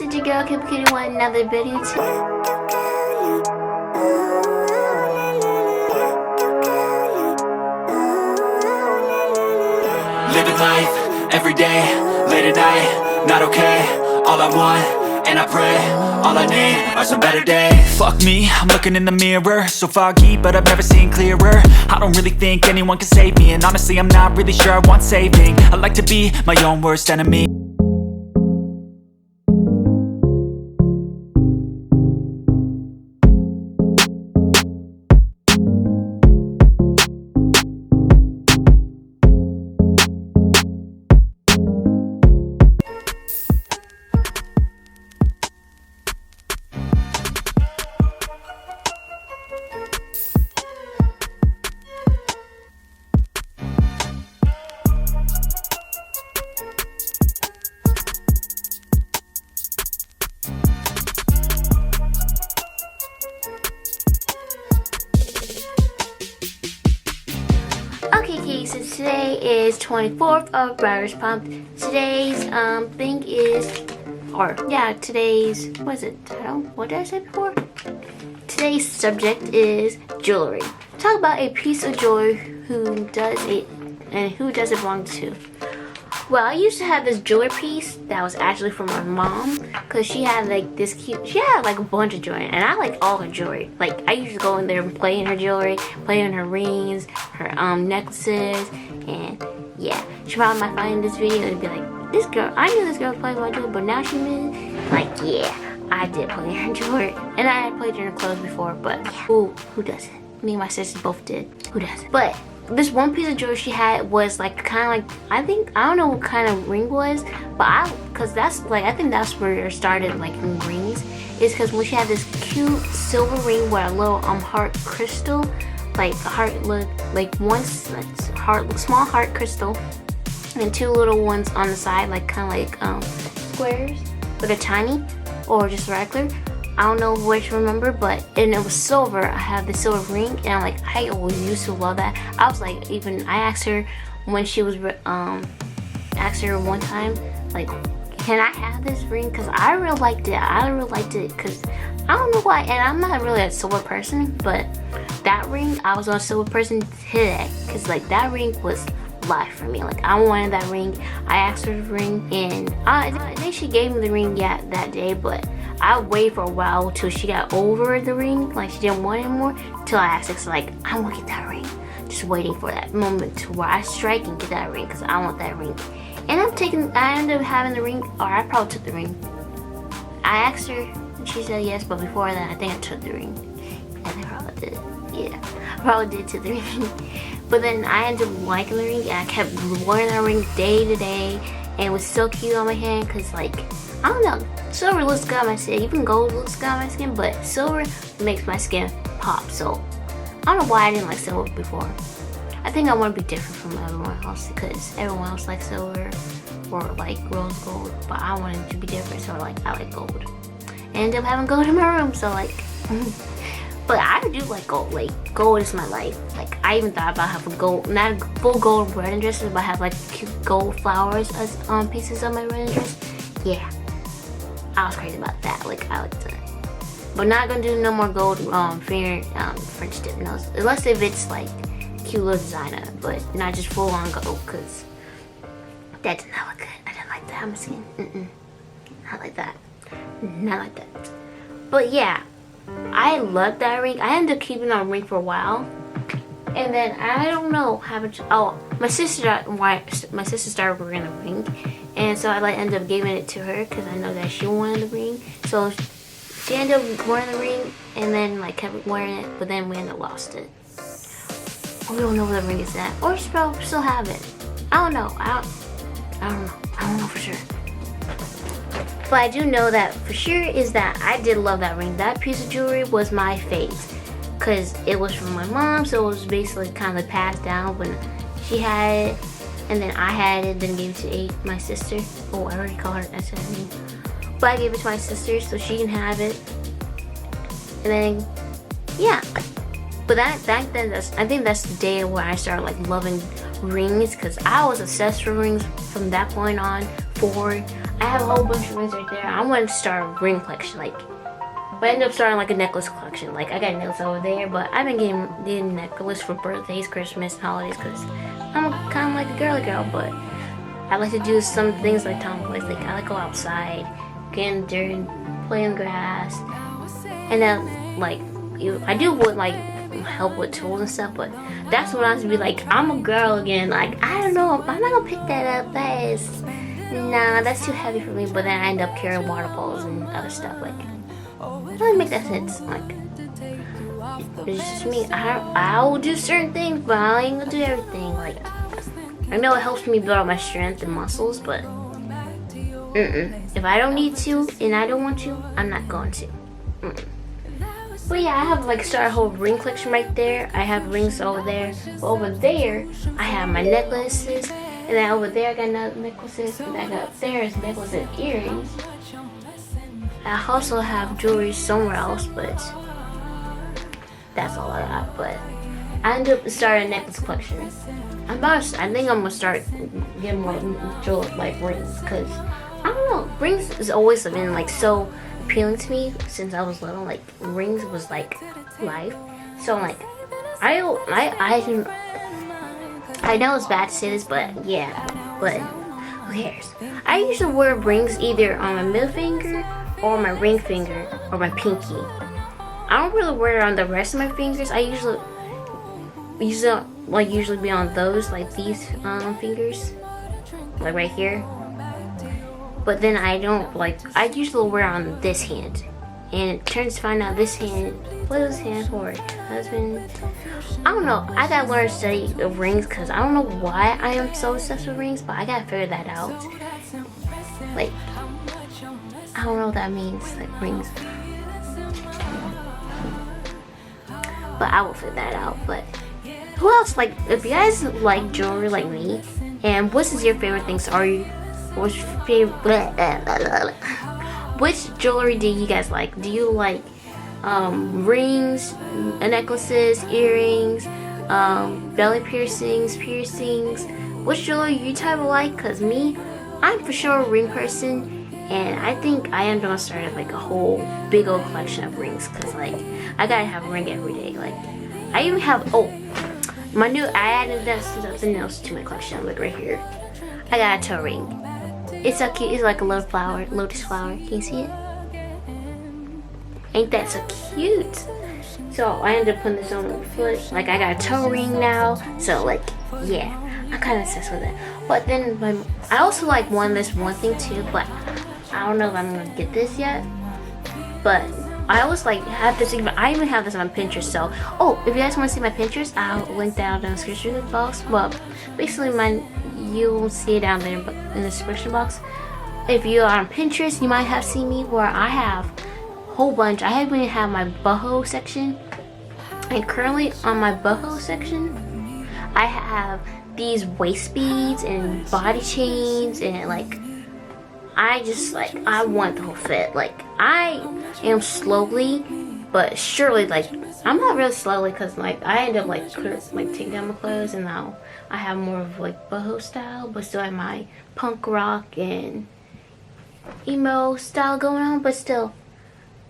It's your girl Kpcutie with another video Living life, every day, late at night, not okay. All I want, and I pray, all I need are some better days. Fuck me, I'm looking in the mirror, so foggy, but I've never seen clearer. I don't really think anyone can save me, and honestly I'm not really sure I want saving. I like to be my own worst enemy. Okay, so today is 24th of Riders Pump. Today's thing is, today's, what is it? What did I say before? Today's subject is jewelry. Talk about a piece of jewelry, who does it and who does it belong to. Well, I used to have this jewelry piece that was actually from my mom, because she had like this cute, she had like a bunch of jewelry, and I like all her jewelry. Like, I used to go in there and play in her jewelry, play in her rings, her necklaces, and yeah. She probably might find this video and be like, this girl, I knew this girl was playing with my jewelry, but now she means, like, yeah, I did play in her jewelry. And I had played in her clothes before, but yeah. Who doesn't? Me and my sisters both did. Who doesn't? But this one piece of jewelry she had was like kind of like, I don't know what kind of ring was, but I think that's where it started, like in rings, is because when she had this cute silver ring with a little heart crystal, like a heart look, like one small heart crystal and two little ones on the side, like kind of like squares, but they're tiny or just regular. I don't know which remember, and it was silver. I have the silver ring, and I'm like, I always used to love that. I was like, I asked her when she was, asked her one time, like, can I have this ring? Because I really liked it. Because I don't know why, and I'm not really a silver person, but that ring, I was a silver person today. Because like that ring was life for me. Like, I wanted that ring. I asked her the ring, and I think she gave me the ring that day, but I waited for a while till she got over the ring, like she didn't want it anymore, till I asked her, so like, I want to get that ring. Just waiting for that moment to where I strike and get that ring, because I want that ring. And I ended up having the ring, or I probably took the ring. I asked her, and she said yes, but before that, I think I took the ring. I think I probably did. Yeah, I probably did take the ring. But then I ended up liking the ring, and I kept wearing that ring day to day, and it was so cute on my hand, because like, I don't know, silver looks good on my skin, even gold looks good on my skin, but silver makes my skin pop. So I don't know why I didn't like silver before. I think I want to be different from everyone else, because everyone else likes silver or like rose gold, but I wanted to be different, so like, I like gold. I ended up having gold in my room, so like, but I do like gold. Like, gold is my life. Like, I even thought about having gold, not full gold wedding dresses, but have like cute gold flowers as pieces of my wedding dress. Yeah, I was crazy about that. Like, I like that. But not gonna do no more gold French tip nails, unless if it's like cute little designer, but not just full on gold, because that did not look good. I didn't like that on my skin. Not like that. Not like that. But yeah, I love that ring. I ended up keeping that ring for a while, and then I don't know how much. Oh, my sister started wearing the ring, and so I like ended up giving it to her because I know that she wanted the ring. So she ended up wearing the ring, and then like kept wearing it, but then we ended up lost it. We don't know where the ring is at, or she probably still have it. I don't know. I don't know for sure. But I do know that for sure is that I did love that ring. That piece of jewelry was my fave, because it was from my mom, so it was basically kind of passed down when she had it, and then I had it, then gave it to my sister. Oh, I already called her, that's her name. But I gave it to my sister so she can have it. And then, yeah. But back then, I think that's the day where I started like loving rings, because I was obsessed with rings from that point on forward. I have a whole bunch of rings right there. I want to start a ring collection, like, but I ended up starting like a necklace collection. Like I got necklace over there, but I've been getting necklace for birthdays, Christmas, and holidays because I'm kind of like a girly girl. But I like to do some things like tomboys. Like I like to go outside, get in the dirt, play in the grass, and then like I do would like help with tools and stuff. But that's when I was to be like, I'm a girl again. Like I don't know, I'm not gonna pick that up. Nah, that's too heavy for me. But then I end up carrying water poles and other stuff like. Doesn't make that sense. Like, it's just me. I'll do certain things, but I ain't gonna do everything. Like, I know it helps me build up my strength and muscles, but if I don't need to and I don't want to, I'm not going to. But yeah, I have like started a whole ring collection right there. I have rings over there. But over there, I have my necklaces, and then over there I got another necklaces, and then up there is necklaces and earrings. I also have jewelry somewhere else, but that's all I got. But I ended up starting a necklace collection. I think I'm gonna start getting more jewelry, like rings, cause I don't know, rings has always been like so appealing to me since I was little. Like rings was like life. So like I know it's bad to say this, but yeah, but who cares? I usually wear rings either on my middle finger or my ring finger or my pinky. I don't really wear it on the rest of my fingers. I usually be on those, like these fingers, like right here. But then I don't like. I usually wear it on this hand, and it turns to find out this hand. What is this hand for? Husband. I don't know. I gotta learn to study of rings because I don't know why I am so obsessed with rings, but I gotta figure that out. Like. I don't know what that means, like rings. But I will figure that out. But who else, like, if you guys like jewelry like me, and what is your favorite things? Which jewelry do you guys like? Do you like rings, necklaces, earrings, belly piercings? Which jewelry you type of like? Cause me, I'm for sure a ring person. And I think I am gonna start like a whole big old collection of rings, cause like I gotta have a ring every day. Like I even have I added something else to my collection. Like right here, I got a toe ring. It's so cute. It's like a little flower, lotus flower. Can you see it? Ain't that so cute? So I ended up putting this on my foot. Like I got a toe ring now. So like yeah, I'm kind of obsessed with it. But then I also like this one thing too, but. I don't know if I'm gonna get this yet, but I always like have this. I even have this on Pinterest. So, if you guys want to see my Pinterest, I'll link down in the description box. But basically, you'll see it down there in the description box. If you are on Pinterest, you might have seen me where I have a whole bunch. I even have my boho section, and currently on my boho section, I have these waist beads and body chains and like. I want the whole fit. Like, I am slowly, but surely, like, I'm not really slowly because, like, I end up, like, taking down my clothes and now I have more of, like, boho style, but still have my punk rock and emo style going on, but still,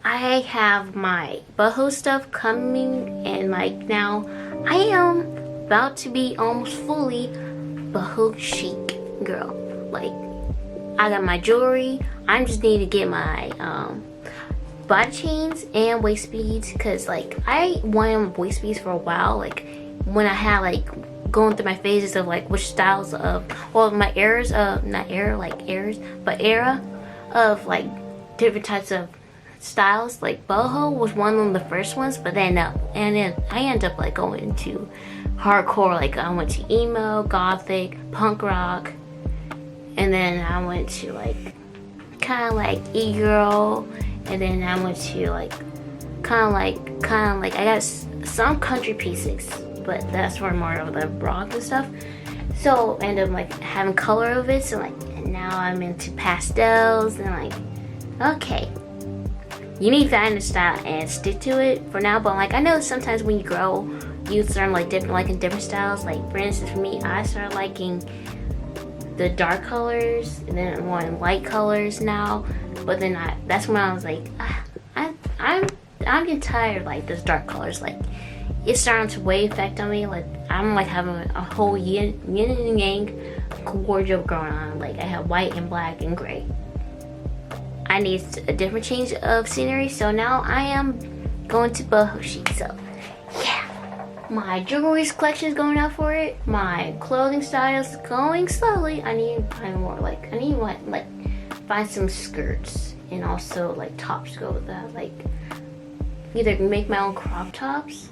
I have my boho stuff coming and, like, now I am about to be almost fully boho chic girl. Like, I got my jewelry. I just need to get my body chains and waist beads because like I wanted waist beads for a while. Like when I had like going through my phases of like which styles of my eras of era of like different types of styles. Like boho was one of the first ones, but then I ended up like going into hardcore. Like I went to emo, gothic, punk rock. And then I went to like kind of like e-girl, and then I went to like kind of like I got some country pieces, but that's for more of the rock and stuff. So I ended up like having color of it. So like and now I'm into pastels and like okay, you need to find a style and stick to it for now. But like I know sometimes when you grow, you start like different styles. Like for instance, for me, I started liking the dark colors, and then I'm wanting light colors now. But then that's when I was like, I'm getting tired of like those dark colors. Like it's starting to weigh effect on me. Like I'm like having a whole yin and yang wardrobe going on. Like I have white and black and gray. I need a different change of scenery, so now I am going to boho chic. So yeah, my jewelry collection is going out for it. My clothing style is going slowly. I need to find more. Like I need to like find some skirts and also like tops to go with that. Like either make my own crop tops,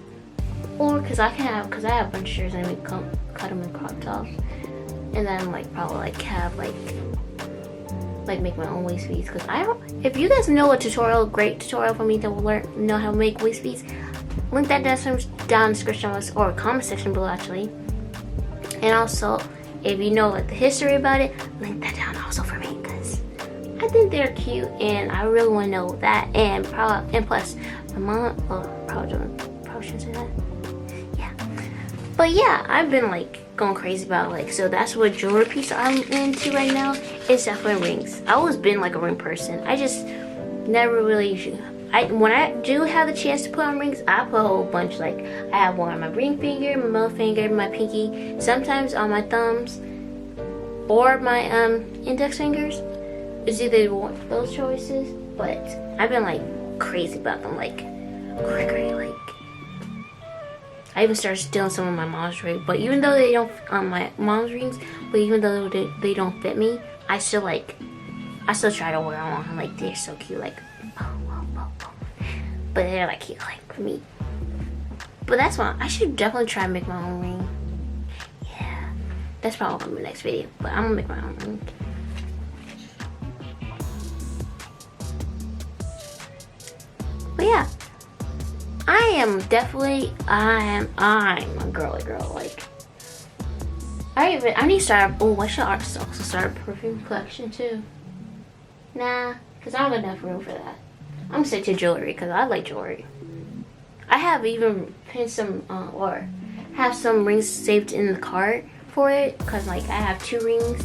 or because I have a bunch of shirts and I cut them in crop tops, and then like probably like have like make my own waist beads. Because I don't, if you guys know a great tutorial for me to know how to make waist beads, link that down in the description or comment section below actually. And also if you know like the history about it, link that down also for me, because I think they're cute and I really want to know that. And plus my mom, probably shouldn't say that. Yeah, but yeah, I've been like going crazy about like, so that's what jewelry piece I'm into right now. It's definitely rings. I always been like a ring person. I just never really, when I do have the chance to put on rings, I put a whole bunch. Like I have one on my ring finger, my middle finger, my pinky, sometimes on my thumbs or my index fingers. It's either those choices, but I've been like crazy about them, like cray, like I even started stealing some of my mom's rings. But even though they don't, my mom's rings, but even though they don't fit me, I still try to wear them on. I'm like, they're so cute, like, but they're like cute, like for me. But that's why I should definitely try to make my own ring. Yeah, that's probably gonna be the next video. But I'm gonna make my own ring. But yeah, I'm a girly girl. Like I need to start. Oh, I should also start a perfume collection too. Nah, cause I don't have enough room for that. I'm gonna stick to jewelry because I like jewelry. I have even pinned some or have some rings saved in the cart for it, because like I have 2 rings.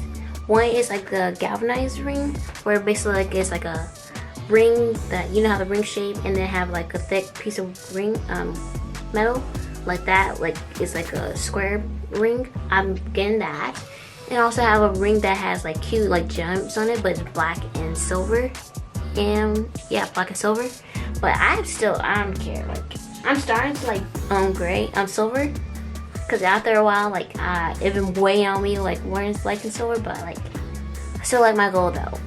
One is like the galvanized ring, where basically like it's like a ring that, you know how the ring shape, and then have like a thick piece of ring metal like that, like it's like a square ring. I'm getting that. And I also have a ring that has like cute like gems on it, but it's black and silver. And yeah, black and silver. But I don't care. Like I'm starting to like silver, because after a while like it been weighing on me like wearing black and silver. But like I still like my gold though.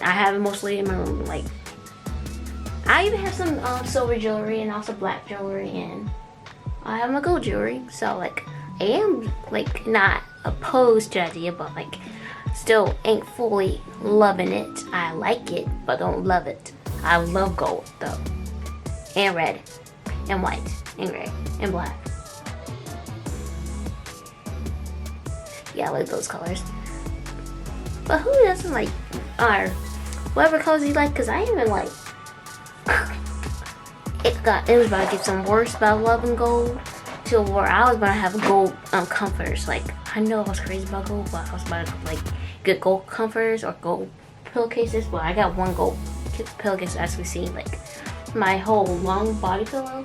I have it mostly in my room. Like I even have some silver jewelry and also black jewelry, and I have my gold jewelry. So like I am like not opposed to the idea, but like still ain't fully loving it. I like it, but don't love it. I love gold though, and red, and white, and gray, and black. Yeah, I like those colors. But who doesn't like, or whatever colors you like? Cause I even like, it was about to get some worse about loving gold, to where I was about to have gold comforters. Like I know I was crazy about gold, but I was about to like get gold comforters or gold pillowcases. Well, I got one gold pillowcase, as we see, like my whole long body pillow,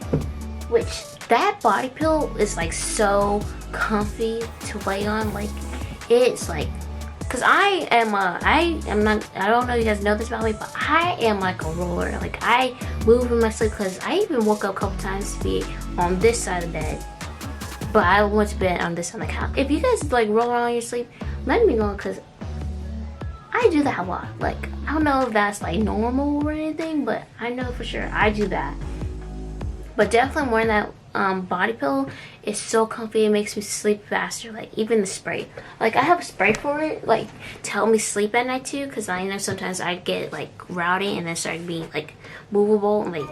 which that body pillow is like so comfy to lay on. Like it's like, cause I don't know if you guys know this about me, but I am like a roller. Like I move in my sleep, cause I even woke up a couple times to be on this side of the bed, but I went to bed on this side of the couch. If you guys like roll around in your sleep, let me know, cause I do that a lot. Like I don't know if that's like normal or anything, but I know for sure I do that. But definitely wearing that body pillow is so comfy. It makes me sleep faster. Like even the spray, like I have a spray for it, like to help me sleep at night too, because I know sometimes I get like rowdy and then start being like movable and like